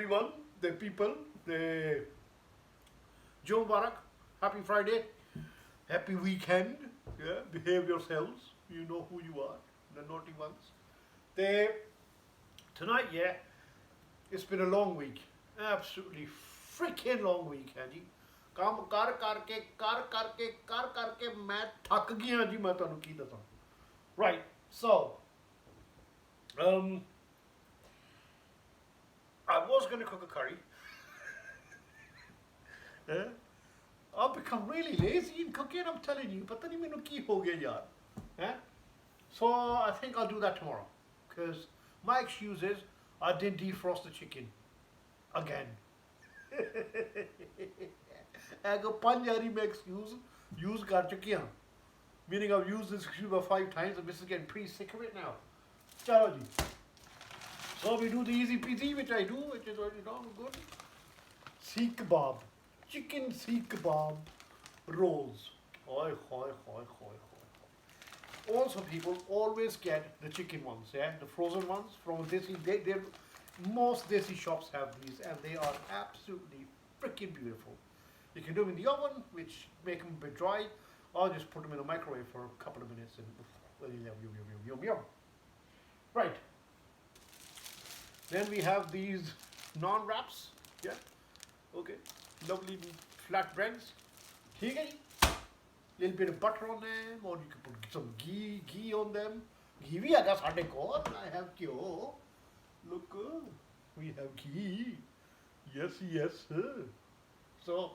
everyone, the people, the Joe Barak, happy Friday, happy weekend, yeah, behave yourselves, you know who you are, the naughty ones. Tonight, yeah, it's been a long week, absolutely freaking long week, है जी. काम कर करके मैं थक गया जी, मैं तुहानू की दसां. Right, so I was going to cook a curry. I've become really lazy in cooking, I'm telling you. Pata nahi mainu ki ho gaya yaar. So I think I'll do that tomorrow. Because my excuse is I didn't defrost the chicken. Again. I got panjari my excuse. Use kar chuki haan. Meaning I've used this excuse about 5 times and this is getting pretty sick of it now. Chalo ji. So we do the easy peasy, which I do, which is good. Seekh Kebab. Chicken Seekh Kebab rolls. Hoi, hoi, hoi, hoi, hoi. Also, people always get the chicken ones, yeah? The frozen ones from Desi. Most Desi shops have these and they are absolutely freaking beautiful. You can do them in the oven, which make them a bit dry, or just put them in the microwave for a couple of minutes and yum, yum. Right. Then we have these naan wraps, yeah? Okay, lovely flat breads. Okay, little bit of butter on them, or you can put some ghee on them. Ghee bhi aega sade kol. I have kyo. Look, we have ghee. Yes, yes, sir. So,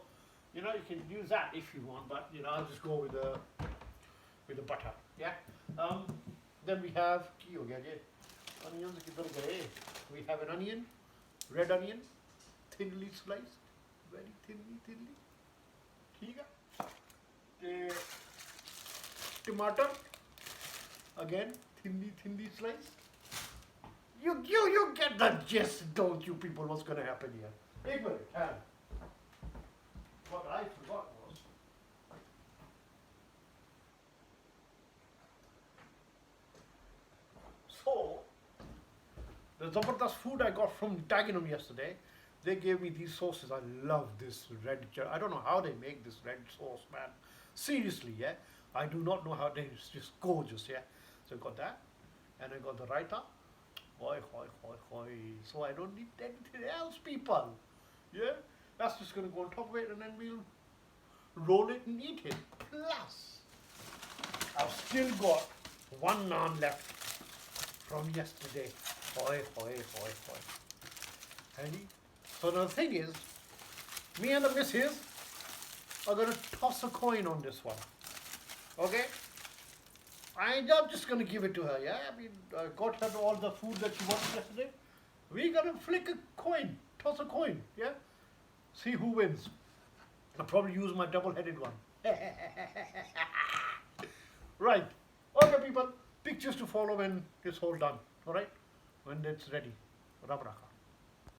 you can use that if you want, but I'll just go with the butter. Yeah. Then we have ghee ho gaya ji. Onions kidhar gaye? We have an onion, red onion, thinly sliced, very thinly. ठीक है. Tomato, again thinly sliced. You get the gist, don't you people? What's going to happen here? एक minute. What I forgot was. So, the Zabardast food I got from Dagenham yesterday, they gave me these sauces. I love this red. I don't know how they make this red sauce, man. Seriously, yeah. I do not know how it's just gorgeous, yeah. So I got that, and I got the raita. Hoi, hoi, hoi, hoi. So I don't need anything else, people. Yeah, that's just gonna go on top of it, and then we'll roll it and eat it. Plus, I've still got one naan left from yesterday. Hoi, hoi, hoi, hoi. Handy. So the thing is, me and the missus are going to toss a coin on this one. Okay? I'm just going to give it to her, yeah? I mean, I got her all the food that she wanted yesterday. We're going to flick a coin, toss a coin, yeah? See who wins. I'll probably use my double-headed one. Right. Okay, people. Pictures to follow when it's all done. All right? When it's ready. Rab rakha.